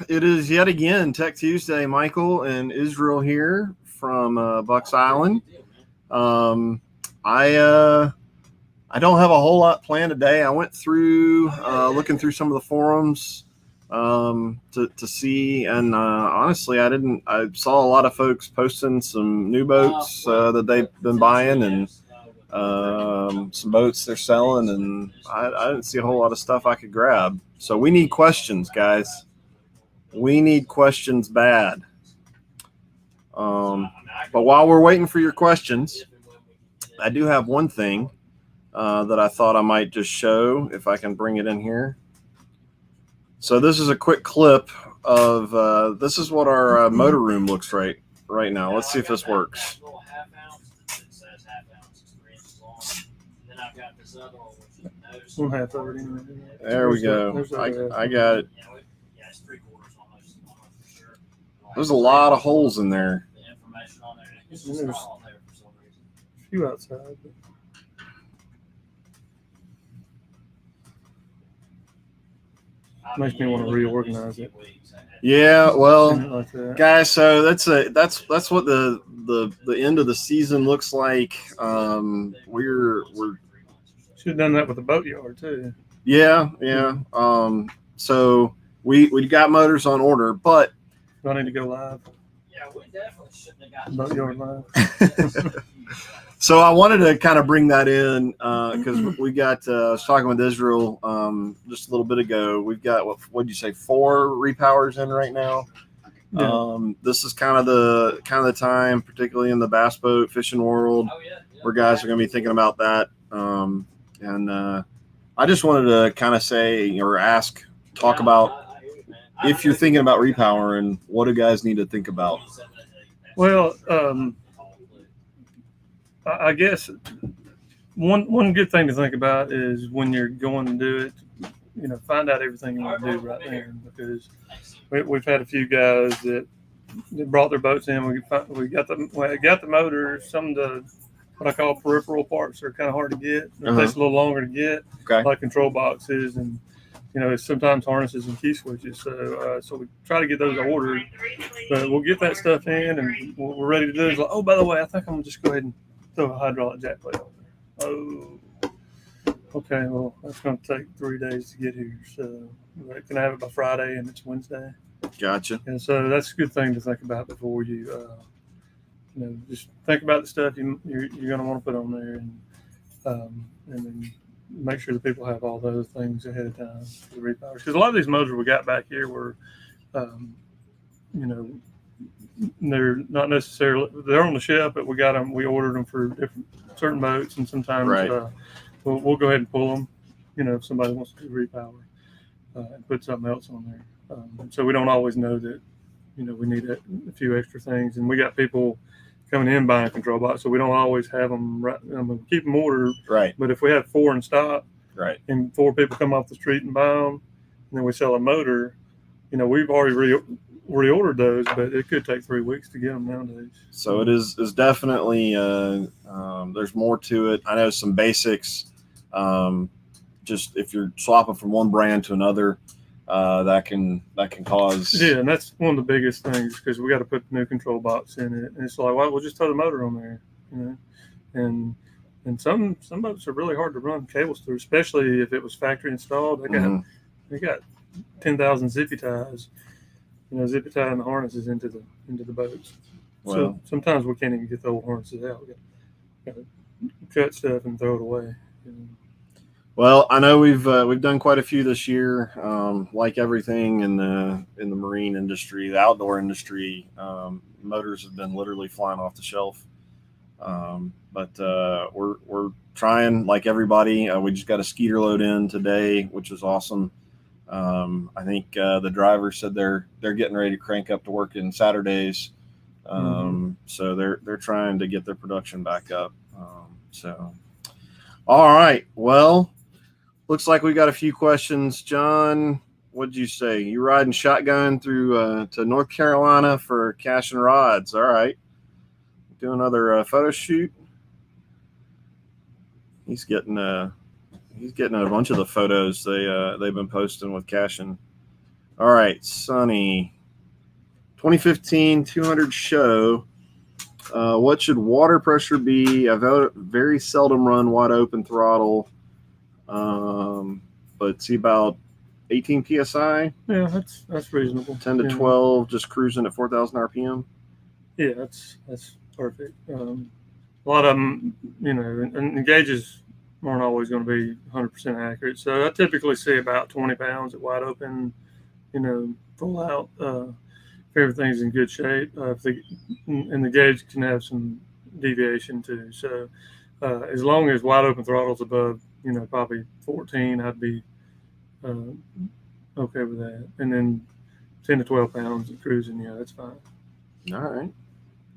it is yet again Tech Tuesday. Michael and Israel here from Bucks Island. I don't have a whole lot planned today. I went through looking through some of the forums to see, and honestly, I saw a lot of folks posting some new boats that they've been buying and some boats they're selling, and I didn't see a whole lot of stuff I could grab. So we need questions, guys. We need questions bad. But while we're waiting for your questions, I do have one thing that I thought I might just show if I can bring it in here. So this is a quick clip of this is what our motor room looks right now. Let's see if this works. There we go. I got it. There's a lot of holes in there. There's a few outside. Makes me want to reorganize it. Yeah, well, like guys, so that's what the end of the season looks like. We're should have done that with the boatyard too. Yeah. So we got motors on order, but do I need to go live? Yeah, we definitely shouldn't have got boatyard live. So I wanted to kind of bring that in because we got. I was talking with Israel just a little bit ago. We've got what did you say, 4 repowers in right now. Yeah. This is kind of the time, particularly in the bass boat fishing world, where guys are going to be thinking about that. And I just wanted to kind of say or talk about if you're thinking about repowering, what do guys need to think about? Well, I guess one good thing to think about is when you're going to do it, find out everything you want to do right there, because we've had a few guys that brought their boats in. We got the motor. Some of the what I call peripheral parts are kind of hard to get. It takes a little longer to get, like control boxes and sometimes harnesses and key switches. So we try to get those ordered, but we'll get that stuff in and we're ready to do it. It's like, oh, by the way, I think I'm gonna just go ahead and throw a hydraulic jack plate on there. Oh, okay. Well, that's gonna take 3 days to get here. So can I have it by Friday and it's Wednesday? Gotcha. And so that's a good thing to think about before you, just think about the stuff you're gonna want to put on there, and then make sure that people have all those things ahead of time for the repowers. Because a lot of these motors we got back here were, they're not necessarily, they're on the shelf, but we ordered them for certain boats, and sometimes we'll go ahead and pull them, if somebody wants to do repower and put something else on there. So we don't always know that, we need a few extra things, and we got people coming in buying control box, so we don't always have them right. Keep them ordered, right? But if we have 4 in stock, right, and 4 people come off the street and buy them, and then we sell a motor, we've already reordered those, but it could take 3 weeks to get them nowadays. So it is definitely there's more to it. I know some basics. Just if you're swapping from one brand to another, that can cause. Yeah, and that's one of the biggest things, because we got to put the new control box in it, and it's like, well, we'll just throw the motor on there, and some boats are really hard to run cables through, especially if it was factory installed. They got 10,000 zippy ties, zippy tying the harnesses into the boats. Well, so sometimes we can't even get the old harnesses out. We got to cut stuff and throw it away. Well, I know we've done quite a few this year. Like everything in the marine industry, the outdoor industry, motors have been literally flying off the shelf. But we're trying, like everybody. We just got a skeeter load in today, which is awesome. I think the driver said they're getting ready to crank up to work in Saturdays. So they're trying to get their production back up. All right. Well, looks like we got a few questions. John, what'd you say? You riding shotgun through to North Carolina for cash and rods? All right. Do another photo shoot. He's getting a bunch of the photos they've been posting with Cashin. All right, Sonny. 2015 200 show. What should water pressure be? I've very seldom run wide open throttle, but see about 18 psi. Yeah, that's reasonable. 10 to 12, just cruising at 4,000 RPM. Yeah, that's perfect. A lot of them, and the gauges aren't always going to be 100% accurate. So I typically see about 20 pounds at wide open, full out. If everything's in good shape, and the gauge can have some deviation too. So as long as wide open throttle's above, probably 14, I'd be okay with that. And then 10 to 12 pounds of cruising, yeah, that's fine. All right.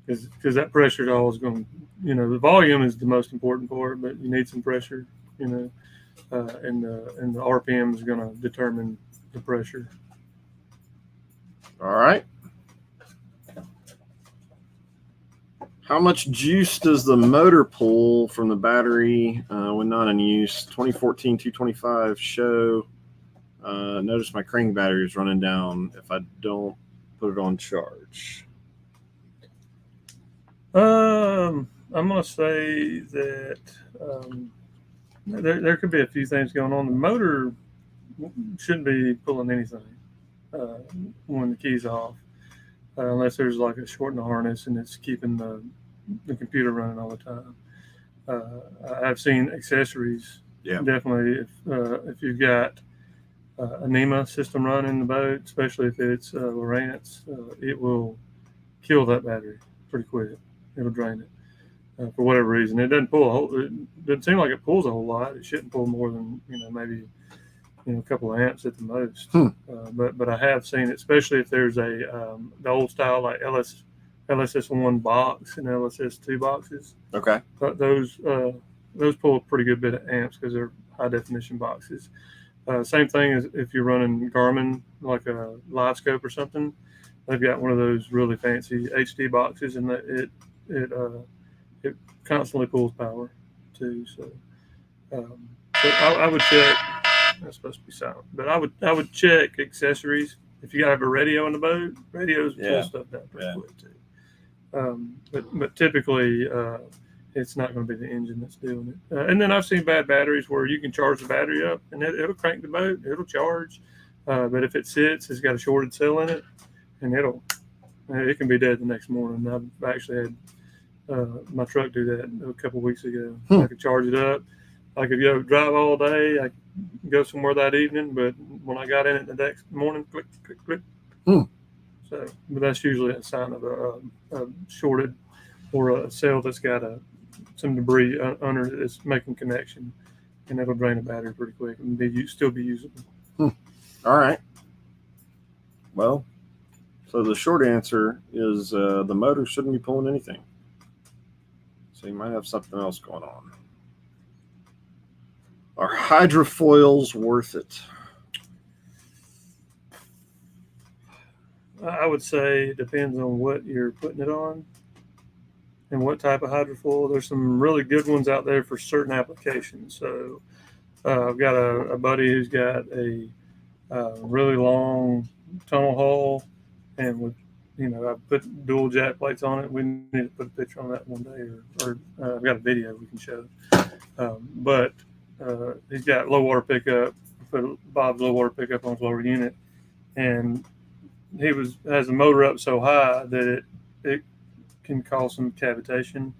Because that pressure is always going to, the volume is the most important part, but you need some pressure, and the RPM is going to determine the pressure. All right. How much juice does the motor pull from the battery when not in use? 2014 225 show. Notice my crank battery is running down if I don't put it on charge. I'm going to say that there could be a few things going on. The motor shouldn't be pulling anything when the key's off, unless there's like a short in the harness and it's keeping the computer running all the time. I've seen accessories. Yeah. Definitely, if you've got a NEMA system running in the boat, especially if it's Lowrance, it will kill that battery pretty quick. It'll drain it for whatever reason. It doesn't pull it doesn't seem like it pulls a whole lot. It shouldn't pull more than maybe a couple of amps at the most. But I have seen it, especially if there's the old style like LSS1 box and LSS2 boxes. Okay. But those pull a pretty good bit of amps because they're high definition boxes. Same thing as if you're running Garmin, like a live scope or something. They've got one of those really fancy HD boxes, and it constantly pulls power too. So, but I would check. That's supposed to be silent, but I would check accessories. If you got to have a radio in the boat, radios pull stuff down pretty quick too. But typically, it's not going to be the engine that's doing it. And then I've seen bad batteries where you can charge the battery up and it'll crank the boat, it'll charge. But if it sits, it's got a shorted cell in it, and it can be dead the next morning. I've actually had my truck do that a couple of weeks ago. I could charge it up. I could go drive all day. I could go somewhere that evening, but when I got in it the next morning, click, click, click. So, but that's usually a sign of a shorted or a cell that's got some debris under it that's making connection, and that'll drain a battery pretty quick and still be usable. All right. Well, so the short answer is the motor shouldn't be pulling anything. So you might have something else going on. Are hydrofoils worth it? I would say it depends on what you're putting it on and what type of hydrofoil. There's some really good ones out there for certain applications. So I've got a buddy who's got a really long tunnel hull, and with I put dual jack plates on it. We need to put a picture on that one day, or I've got a video we can show. But he's got low water pickup. Put Bob's low water pickup on his lower unit, and he has the motor up so high that it can cause some cavitation,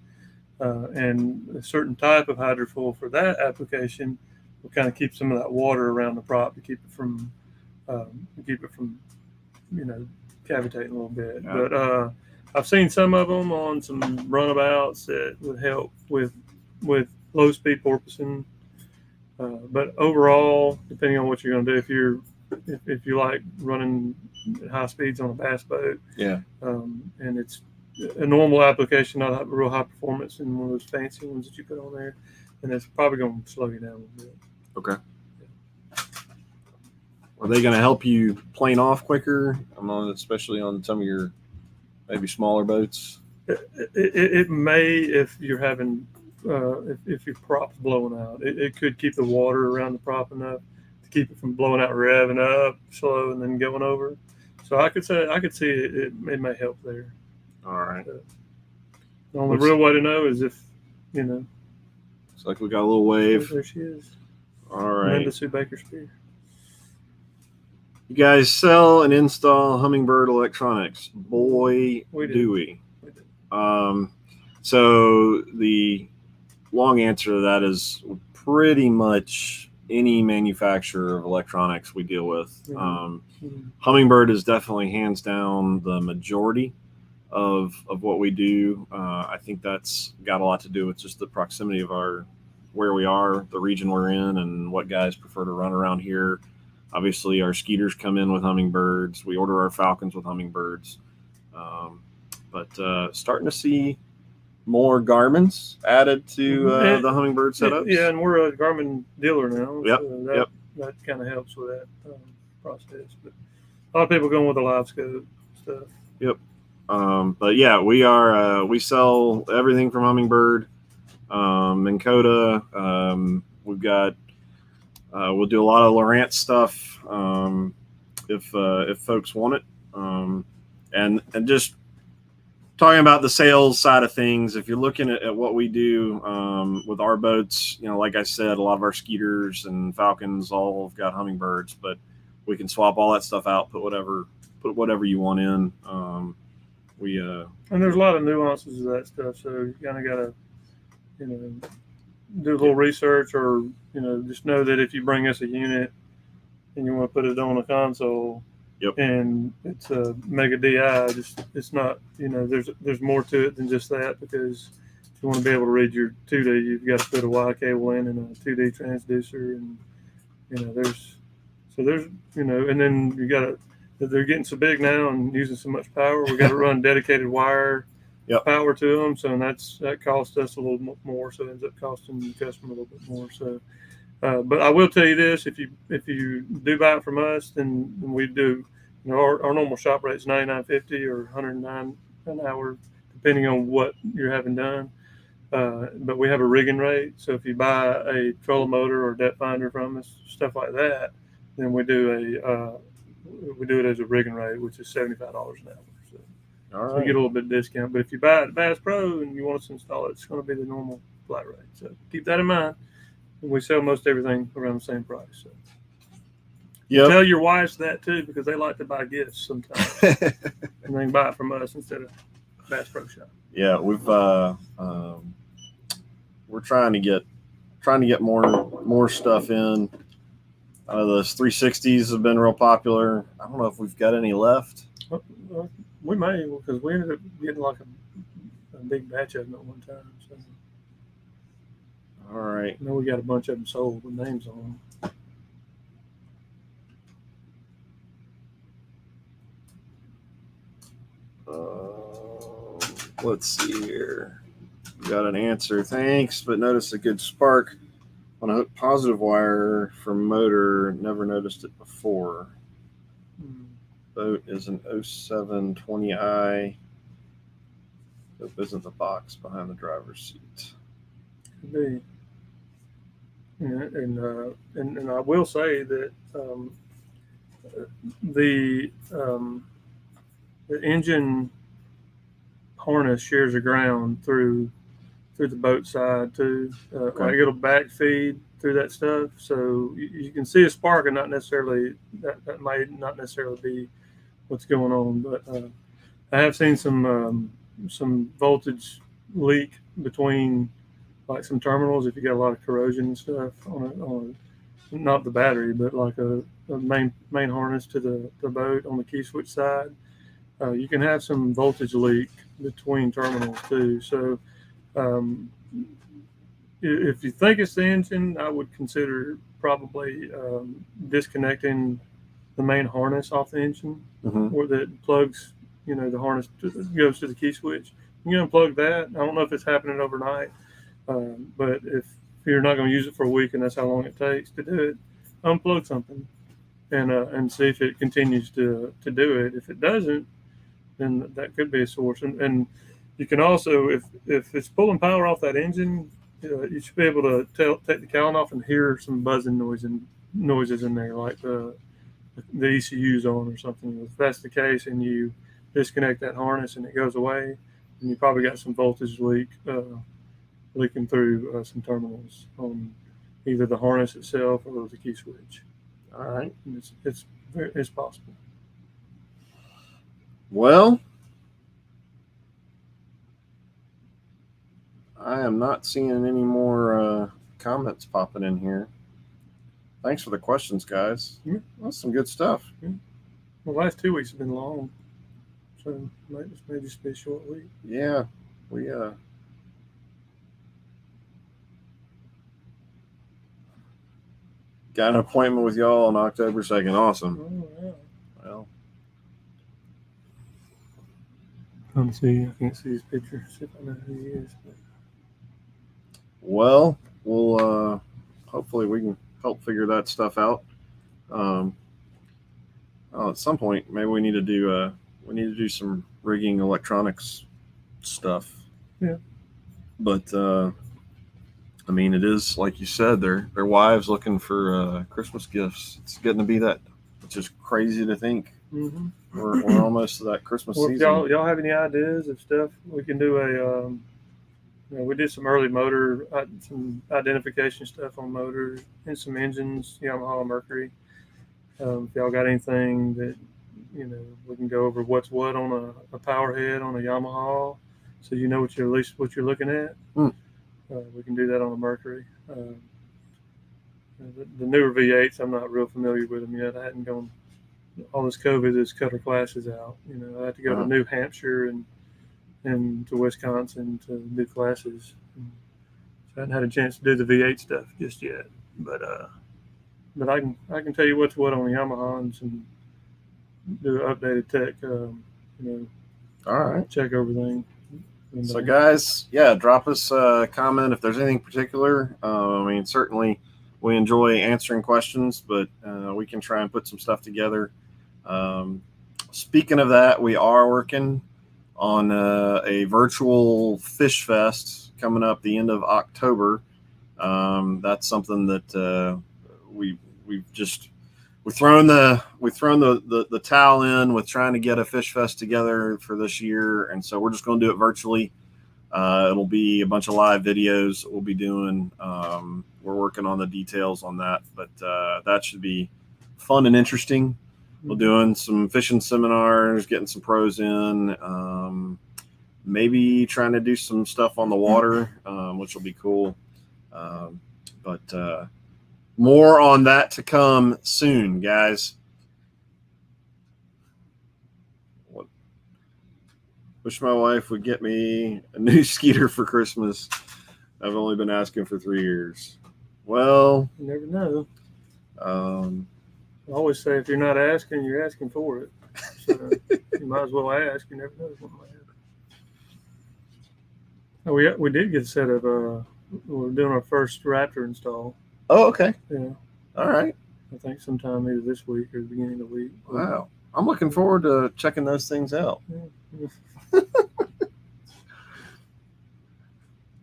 and a certain type of hydrofoil for that application will kind of keep some of that water around the prop to keep it from cavitating a little bit. Yeah. But I've seen some of them on some runabouts that would help with low speed porpoising. But overall, depending on what you're going to do, if you like running at high speeds on a bass boat, and it's a normal application, not a real high performance, and one of those fancy ones that you put on there, then it's probably going to slow you down a little bit. Okay. Are they going to help you plane off quicker? Especially on some of your maybe smaller boats. It may, if you're having if your prop's blowing out, it could keep the water around the prop enough to keep it from blowing out, revving up slow, and then going over. So I could see it may help there. All right. The only real way to know is if, you know. Looks like we got a little wave. There she is. All right. Amanda Sue Baker Spear. You guys sell and install Hummingbird electronics. Boy, do we. So the long answer to that is pretty much any manufacturer of electronics we deal with. Hummingbird is definitely hands down the majority of what we do. I think that's got a lot to do with just the proximity of where we are, the region we're in, and what guys prefer to run around here. Obviously, our Skeeters come in with Hummingbirds. We order our Falcons with Hummingbirds. But starting to see more Garmins added to the Hummingbird setups. Yeah, and we're a Garmin dealer now. Yep. So that kind of helps with that process. But a lot of people going with the live scope stuff. Yep. But yeah, we sell everything from Hummingbird, Minn Kota. We've got we'll do a lot of Lowrance stuff if folks want it. And just talking about the sales side of things, if you're looking at what we do with our boats, like I said, a lot of our Skeeters and Falcons all have got Hummingbirds, but we can swap all that stuff out, put whatever you want in. And there's a lot of nuances of that stuff, so you kind of got to, do a little research, or just know that if you bring us a unit and you want to put it on a console, and it's a mega DI, it's not, there's more to it than just that, because if you want to be able to read your 2D, you've got to put a Y cable in and a 2D transducer, and there's and then you got to, they're getting so big now and using so much power, we got to run dedicated wire power to them, so that costs us a little more, so it ends up costing the customer a little bit more. So but I will tell you this, if you do buy it from us, then we do, our normal shop rate is $99.50 or $109 an hour, depending on what you're having done. But we have a rigging rate, so if you buy a trolling motor or depth finder from us, stuff like that, then we do it as a rigging rate, which is $75 an hour. So, so you get a little bit of discount. But if you buy it at Bass Pro and you want us to install it, it's going to be the normal flat rate. So keep that in mind. And we sell most everything around the same price. So tell your wives that too, because they like to buy gifts sometimes, and they can buy it from us instead of Bass Pro Shop. Yeah, we're trying to get more stuff in. Those 360s have been real popular. I don't know if we've got any left. We may, because we ended up getting like a big batch of them at one time. So. All right. I know we got a bunch of them sold with names on them. Let's see here. Got an answer. Thanks, but noticed a good spark on a positive wire for motor. Never noticed it before. Boat is an 0720i. Hope isn't the box behind the driver's seat. Could be. And I will say that the engine harness shares the ground through the boat side too. Like it'll backfeed through that stuff, so you can see a spark, and not necessarily that might not necessarily be what's going on. But I have seen some voltage leak between like some terminals if you got a lot of corrosion and stuff on not the battery, but like a main harness to the boat on the key switch side. You can have some voltage leak between terminals too. So if you think it's the engine, I would consider probably disconnecting the main harness off the engine, where that plugs, the harness goes to the key switch. You unplug that. I don't know if it's happening overnight, but if you're not going to use it for a week and that's how long it takes to do it, unplug something and see if it continues to do it. If it doesn't, then that could be a source. And you can also, if it's pulling power off that engine, you should be able to take the cowling off and hear some buzzing noise in noises in there, like the ECU's on or something. If that's the case and you disconnect that harness and it goes away, then you probably got some voltage leaking through some terminals on either the harness itself or the key switch. All right. And it's possible. Well, I am not seeing any more comments popping in here. Thanks for the questions, guys. Yeah. That's some good stuff. Yeah. The last 2 weeks have been long, so this may just be a short week. Yeah, we got an appointment with y'all on October 2nd. Awesome. Oh, yeah. Well, Let me see. I can't see his picture. See if I know who he is. well, we'll hopefully we can help figure that stuff out. At some point, maybe we need to do some rigging electronics stuff. Yeah. But I mean, it is like you said, their wives looking for Christmas gifts. It's getting to be that, which is crazy to think. Mm-hmm. We're almost to that Christmas Well, if season. y'all have any ideas of stuff, we can do we did some early motor, some identification stuff on motors and some engines, Yamaha, Mercury. If y'all got anything that, we can go over what's what on a power head on a Yamaha, so you know at least what you're looking at. We can do that on a Mercury. The newer V8s, I'm not real familiar with them yet. I hadn't gone. All this COVID has cut our classes out. I had to go to New Hampshire and to Wisconsin to do classes. So I hadn't had a chance to do the V8 stuff just yet. But I can tell you what's what on the Yamaha and some do updated tech. All right. Check everything. So guys, drop us a comment if there's anything particular. I mean, certainly we enjoy answering questions, but we can try and put some stuff together. Speaking of that, we are working on a virtual fish fest coming up the end of October. That's something that we've thrown the towel in with trying to get a fish fest together for this year, and so we're just going to do it virtually. It'll be a bunch of live videos that we'll be doing. We're working on the details on that, but that should be fun and interesting. We're doing some fishing seminars, getting some pros in, maybe trying to do some stuff on the water, which will be cool. But more on that to come soon, guys. Wish my wife would get me a new Skeeter for Christmas. I've only been asking for 3 years. Well, you never know. I always say if you're not asking, you're asking for it. So you might as well ask. You never know what might happen. We did get a set of we're doing our first Raptor install. Oh, okay. Yeah. All right. I think sometime either this week or the beginning of the week. Wow. I'm looking forward to checking those things out. Yeah.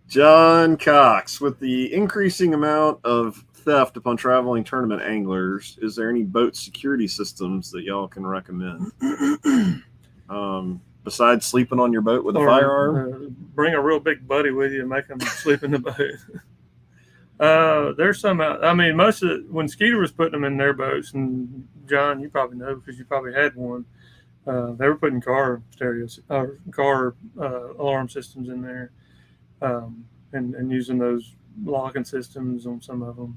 John Cox, with the increasing amount of theft upon traveling tournament anglers, is there any boat security systems that y'all can recommend? Besides sleeping on your boat with a firearm? Bring a real big buddy with you and make them sleep in the boat. There's some out. I mean, most of when Skeeter was putting them in their boats, and John, you probably know because you probably had one. They were putting car alarm systems in there, and using those locking systems on some of them.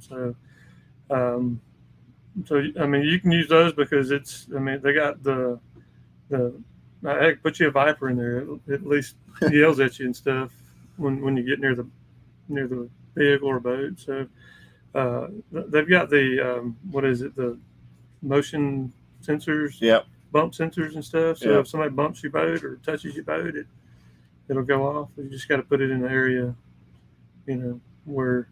So I mean, you can use those because they got the heck, put you a Viper in there. It at least yells at you and stuff when you get near the vehicle or boat. So they've got the the motion sensors. Yep. Bump sensors and stuff. So Yep. if somebody bumps your boat or touches your boat, it'll go off. You just got to put it in the area, where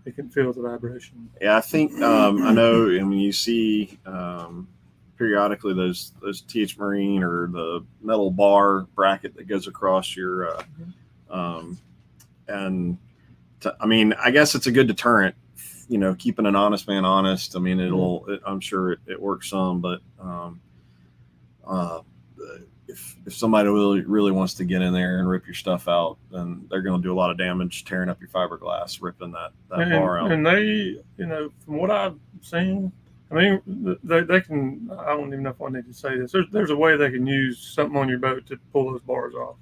it can feel the vibration. Yeah, I think I know. I mean, you see periodically those TH Marine or the metal bar bracket that goes across your I mean, I guess it's a good deterrent keeping an honest man honest. I mean, I'm sure it works some, but if somebody really wants to get in there and rip your stuff out, then they're going to do a lot of damage, tearing up your fiberglass, ripping that bar out. And they, from what I've seen, I mean, they can. I don't even know if I need to say this. There's a way they can use something on your boat to pull those bars off.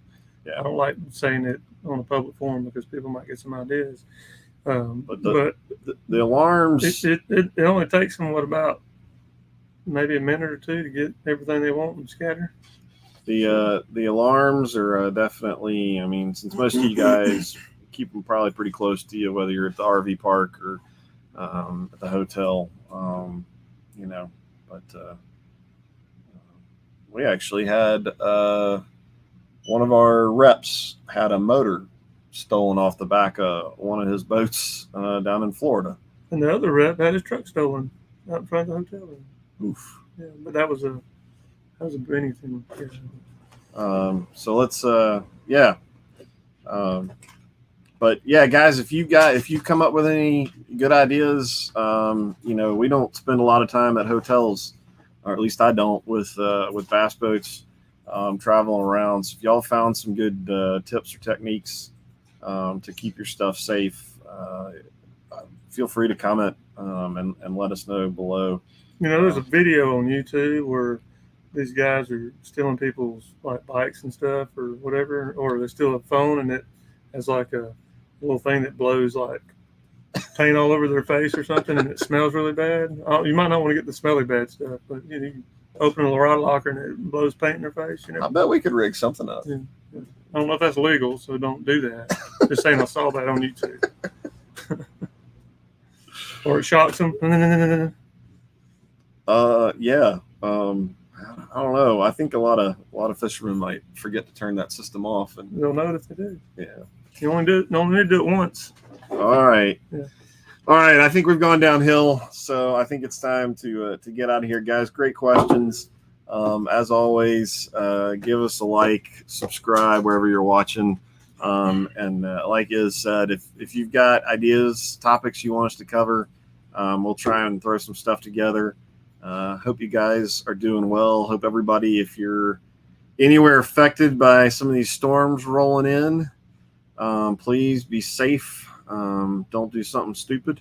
Yeah. I don't like saying it on a public forum because people might get some ideas. But the alarms. It only takes them about maybe a minute or two to get everything they want and scatter. The alarms are definitely. I mean, since most of you guys keep them probably pretty close to you, whether you're at the RV park or at the hotel, But we actually had one of our reps had a motor stolen off the back of one of his boats down in Florida. And the other rep had his truck stolen out in front of the hotel. Oof. Yeah, but that was a anything. Yeah. So let's but yeah, guys, if you come up with any good ideas, we don't spend a lot of time at hotels, or at least I don't, with bass boats, traveling around. So if y'all found some good tips or techniques to keep your stuff safe, feel free to comment and let us know below. There's a video on YouTube where these guys are stealing people's bikes and stuff or whatever, or they steal a phone and it has like a little thing that blows like paint all over their face or something, and it smells really bad. You might not want to get the smelly bad stuff, but you open a rod locker and it blows paint in their face. I bet we could rig something up. Yeah. I don't know if that's legal, so don't do that. Just saying, I saw that on YouTube. Or it shocks them. Yeah. I don't know. I think a lot of fishermen might forget to turn that system off, and they'll know it if they do. Yeah. You only need to do it once. All right. Yeah. All right. I think we've gone downhill, so I think it's time to get out of here, guys. Great questions. As always, give us a like, subscribe wherever you're watching, and like Iz said, if you've got ideas, topics you want us to cover, we'll try and throw some stuff together. Hope you guys are doing well. Hope everybody, if you're anywhere affected by some of these storms rolling in, please be safe. Don't do something stupid.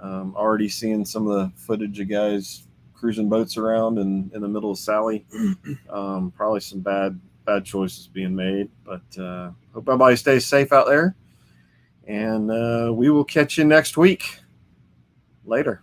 Already seeing some of the footage of guys cruising boats around in the middle of Sally. Probably some bad choices being made, but hope everybody stays safe out there, and we will catch you next week. Later.